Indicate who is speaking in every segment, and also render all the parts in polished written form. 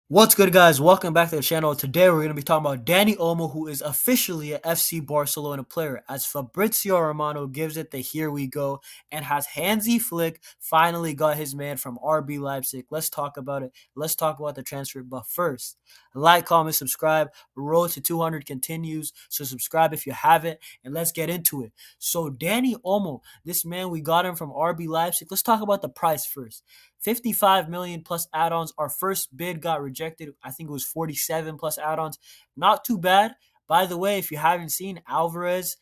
Speaker 1: What's good, guys? Welcome back to the channel. Today, we're going to be talking about Dani Olmo, who is officially a FC Barcelona player, as Fabrizio Romano gives it the here we go, and has Hansi Flick finally got his man from RB Leipzig. Let's talk about it. Let's talk about the transfer. But first, like, comment, subscribe. Road to 200 continues, so subscribe if you haven't, and let's get into it. So, Dani Olmo, this man, we got him from RB Leipzig. Let's talk about the price first. 55 million plus add-ons. Our first bid got rejected. I think it was 47 plus add-ons. Not too bad. By the way, if you haven't seen Alvarez,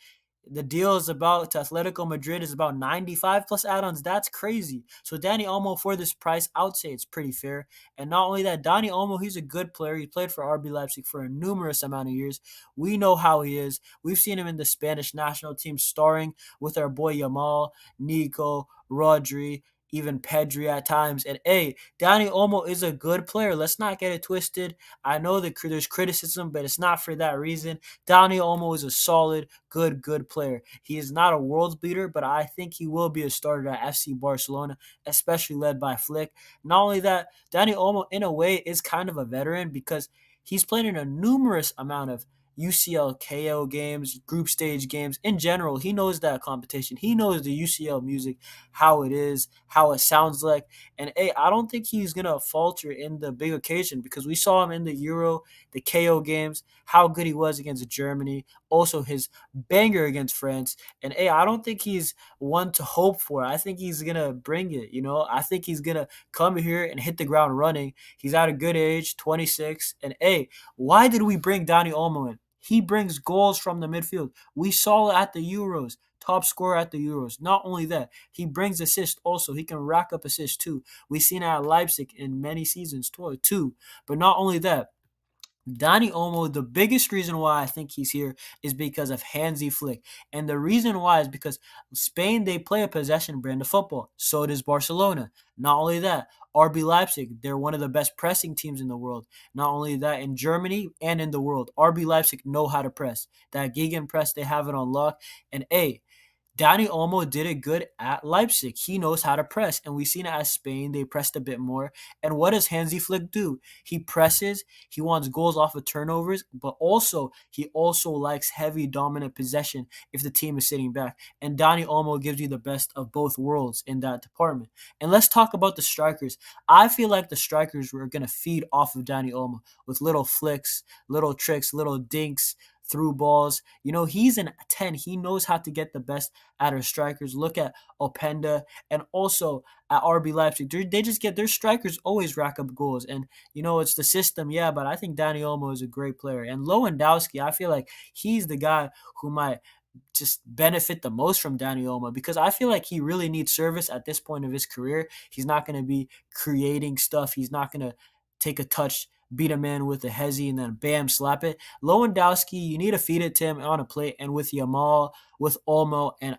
Speaker 1: the deal is about to Atletico Madrid is about 95 plus add-ons. That's crazy. So Dani Olmo for this price, I would say it's pretty fair. And not only that, Dani Olmo, he's a good player. He played for RB Leipzig for a numerous amount of years. We know how he is. We've seen him in the Spanish national team starring with our boy Yamal, Nico, Rodri, even Pedri at times. And hey, Dani Olmo is a good player. Let's not get it twisted. I know that there's criticism, but it's not for that reason. Dani Olmo is a solid, good player. He is not a world beater, but I think he will be a starter at FC Barcelona, especially led by Flick. Not only that, Dani Olmo, in a way, is kind of a veteran because he's played in a numerous amount of UCL KO games, group stage games. In general, he knows that competition. He knows the UCL music, how it is, how it sounds like. And hey, I don't think he's gonna falter in the big occasion because we saw him in the Euro, the KO games, how good he was against Germany, also his banger against France. And hey, I don't think he's one to hope for. I think he's gonna bring it. I think he's gonna come here and hit the ground running. He's at a good age, 26. And hey, why did we bring Dani Olmo in? He brings goals from the midfield. We saw it at the Euros. Top scorer at the Euros. Not only that, he brings assists also. He can rack up assists too. We've seen it at Leipzig in many seasons too. But not only that, Dani Olmo, the biggest reason why I think he's here is because of Hansi Flick. And the reason why is because Spain, they play a possession brand of football. So does Barcelona. Not only that, RB Leipzig, they're one of the best pressing teams in the world. Not only that, in Germany and in the world, RB Leipzig know how to press. That Gegen press, they have it on lock. And A, Dani Olmo did it good at Leipzig. He knows how to press. And we've seen it at Spain. They pressed a bit more. And what does Hansi Flick do? He presses. He wants goals off of turnovers. But also, he also likes heavy, dominant possession if the team is sitting back. And Dani Olmo gives you the best of both worlds in that department. And let's talk about the strikers. I feel like the strikers were going to feed off of Dani Olmo with little flicks, little tricks, little dinks, through balls. He's an 10. He knows how to get the best out of strikers. Look at Openda and also at RB Leipzig. They just get their strikers always rack up goals. And, it's the system, yeah, but I think Dani Olmo is a great player. And Lewandowski, I feel like he's the guy who might just benefit the most from Dani Olmo because I feel like he really needs service at this point of his career. He's not going to be creating stuff. He's not going to take a touch, beat a man with a hezzy, and then bam, slap it. Lewandowski, you need to feed it to him on a plate, and with Yamal, with Olmo, and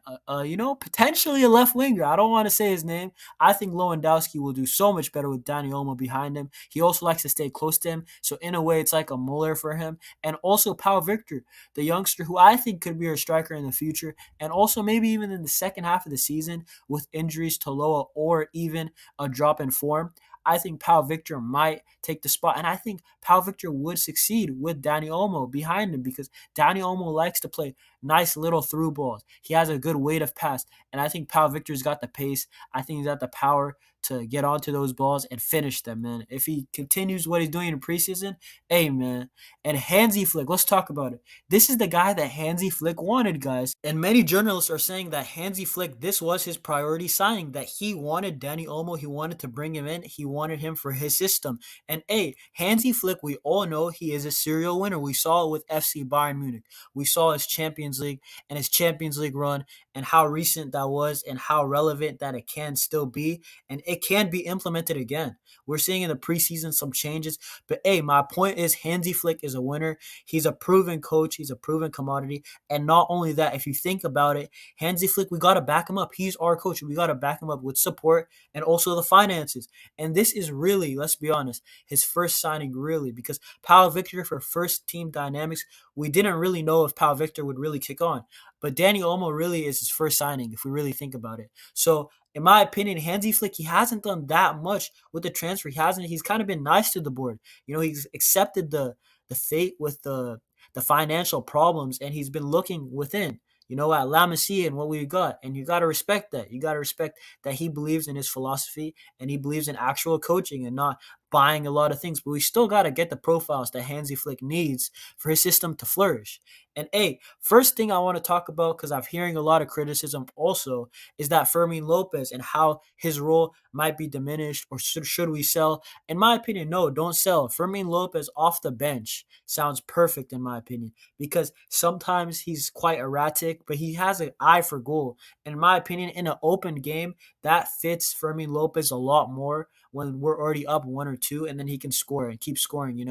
Speaker 1: potentially a left winger. I don't want to say his name. I think Lewandowski will do so much better with Dani Olmo behind him. He also likes to stay close to him, so in a way, it's like a Muller for him. And also Pau Victor, the youngster who I think could be a striker in the future, and also maybe even in the second half of the season with injuries to Loa or even a drop in form. I think Pau Victor might take the spot, and I think Pau Victor would succeed with Dani Olmo behind him because Dani Olmo likes to play nice little through balls. He has a good weight of pass, and I think Pau Victor's got the pace. I think he's got the power to get onto those balls and finish them, man. If he continues what he's doing in preseason, hey, man. And Hansi Flick, let's talk about it. This is the guy that Hansi Flick wanted, guys. And many journalists are saying that Hansi Flick, this was his priority signing, that he wanted Dani Olmo. He wanted to bring him in. He wanted him for his system. And hey, Hansi Flick, we all know he is a serial winner. We saw it with FC Bayern Munich. We saw his Champions League and his Champions League run and how recent that was and how relevant that it can still be. And it can be implemented again. We're seeing in the preseason some changes. But hey, my point is Hansi Flick is a winner. He's a proven coach. He's a proven commodity. And not only that, if you think about it, Hansi Flick, we got to back him up. He's our coach. We got to back him up with support and also the finances. And this is really, let's be honest, his first signing really because Pau Victor for first team dynamics, we didn't really know if Pau Victor would really kick on. but Dani Olmo really is his first signing if we really think about it. So in my opinion, Hansi Flick, he hasn't done that much with the transfer. He hasn't. He's kind of been nice to the board. He's accepted the fate with the financial problems, and he's been looking within. At La Masia and what we got, and you got to respect that. You got to respect that he believes in his philosophy and he believes in actual coaching and not buying a lot of things. But we still got to get the profiles that Hansi Flick needs for his system to flourish. And hey, first thing I want to talk about, because I'm hearing a lot of criticism also, is that Fermin Lopez and how his role might be diminished, or should we sell? In my opinion, no, don't sell. Fermin Lopez off the bench sounds perfect in my opinion, because sometimes he's quite erratic, but he has an eye for goal. In my opinion, in an open game, that fits Fermin Lopez a lot more when we're already up 1 or 2, and then he can score and keep scoring.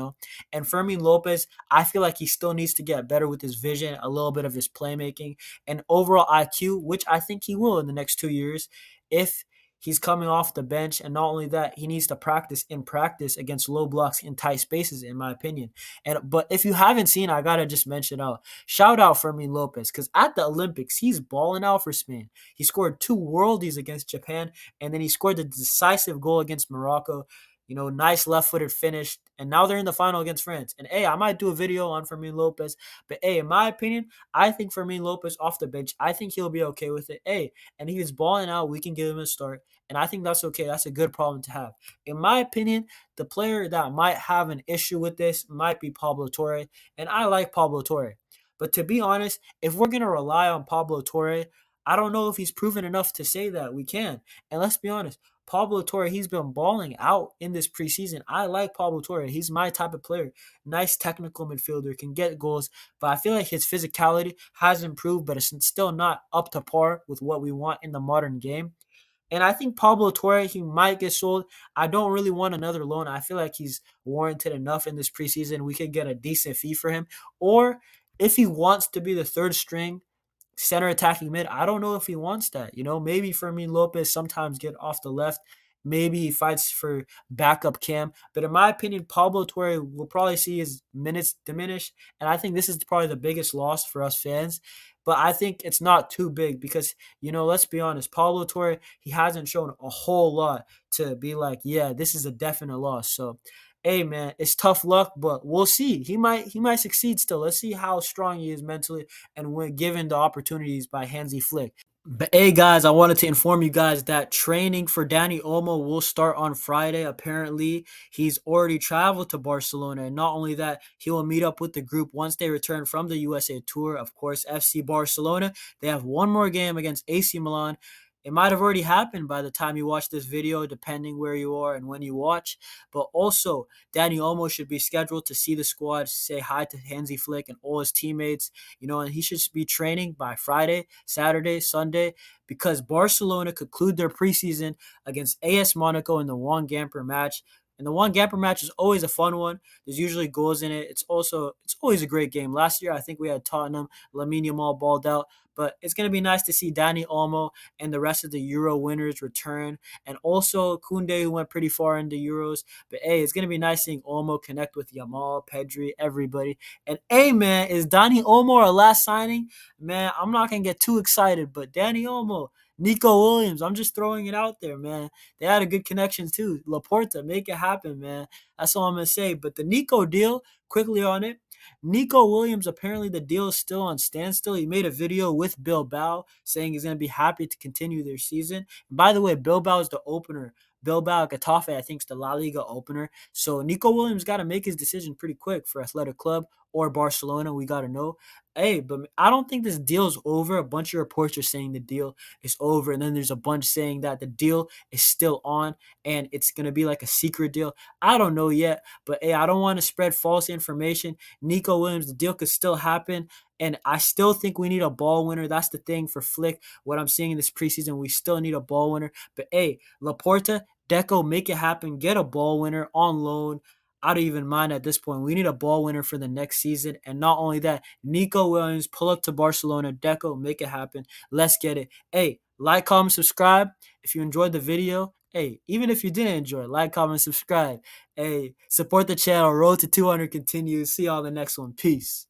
Speaker 1: And Fermin Lopez, I feel like he still needs to get better with his vision, a little bit of his playmaking, and overall IQ, which I think he will in the next 2 years if he's coming off the bench. And not only that, he needs to practice against low blocks in tight spaces, in my opinion. But if you haven't seen, I gotta just mention out, shout out Fermin Lopez, because at the Olympics, he's balling out for Spain. He scored 2 worldies against Japan, and then he scored the decisive goal against Morocco. Nice left-footed finish, and now they're in the final against France. And hey, I might do a video on Fermin Lopez, but hey, in my opinion, I think Fermin Lopez off the bench, I think he'll be okay with it. Hey, and if he's balling out, we can give him a start, and I think that's okay. That's a good problem to have. In my opinion, the player that might have an issue with this might be Pablo Torre, and I like Pablo Torre. But to be honest, if we're gonna rely on Pablo Torre, I don't know if he's proven enough to say that we can. And let's be honest, Pablo Torre, he's been balling out in this preseason. I like Pablo Torre. He's my type of player. Nice technical midfielder, can get goals, but I feel like his physicality has improved, but it's still not up to par with what we want in the modern game. And I think Pablo Torre, he might get sold. I don't really want another loan. I feel like he's warranted enough in this preseason. We could get a decent fee for him. Or if he wants to be the third string center attacking mid, I don't know if he wants that. Maybe Fermin Lopez sometimes get off the left. Maybe he fights for backup cam. But in my opinion, Pablo Torre will probably see his minutes diminish. And I think this is probably the biggest loss for us fans. But I think it's not too big because, let's be honest, Pablo Torre, he hasn't shown a whole lot to be like, yeah, this is a definite loss. So, hey man, it's tough luck, but we'll see. He might succeed still. Let's see how strong he is mentally and when given the opportunities by Hansi Flick. But hey guys, I wanted to inform you guys that training for Dani Olmo will start on Friday. Apparently, he's already traveled to Barcelona. And not only that, he will meet up with the group once they return from the USA tour. Of course, FC Barcelona. They have one more game against AC Milan. It might have already happened by the time you watch this video, depending where you are and when you watch. But also, Dani Olmo should be scheduled to see the squad, say hi to Hansi Flick and all his teammates. And he should be training by Friday, Saturday, Sunday, because Barcelona conclude their preseason against AS Monaco in the Juan Gamper match. And the Juan Gamper match is always a fun one. There's usually goals in it. It's always a great game. Last year, I think we had Tottenham, Lamine Yamal balled out. But it's going to be nice to see Dani Olmo and the rest of the Euro winners return. And also Koundé, who went pretty far in the Euros. But, hey, it's going to be nice seeing Olmo connect with Yamal, Pedri, everybody. And, hey, man, is Dani Olmo our last signing? Man, I'm not going to get too excited. But Dani Olmo, Nico Williams, I'm just throwing it out there, man. They had a good connection, too. Laporta, make it happen, man. That's all I'm going to say. But the Nico deal, quickly on it. Nico Williams, apparently the deal is still on standstill. He made a video with Bilbao saying he's going to be happy to continue their season. And by the way, Bilbao is the opener. Bilbao Getafe, I think, is the La Liga opener. So Nico Williams got to make his decision pretty quick for Athletic Club or Barcelona. We got to know. Hey, but I don't think this deal's over. A bunch of reports are saying the deal is over. And then there's a bunch saying that the deal is still on and it's going to be like a secret deal. I don't know yet. But, hey, I don't want to spread false information. Nico Williams, the deal could still happen. And I still think we need a ball winner. That's the thing for Flick. What I'm seeing in this preseason, we still need a ball winner. But, hey, Laporta, Deco, make it happen. Get a ball winner on loan. I don't even mind at this point. We need a ball winner for the next season. And not only that, Nico Williams, pull up to Barcelona. Deco, make it happen. Let's get it. Hey, like, comment, subscribe. If you enjoyed the video, hey, even if you didn't enjoy it, like, comment, subscribe. Hey, support the channel. Road to 200 continues. See you on the next one. Peace.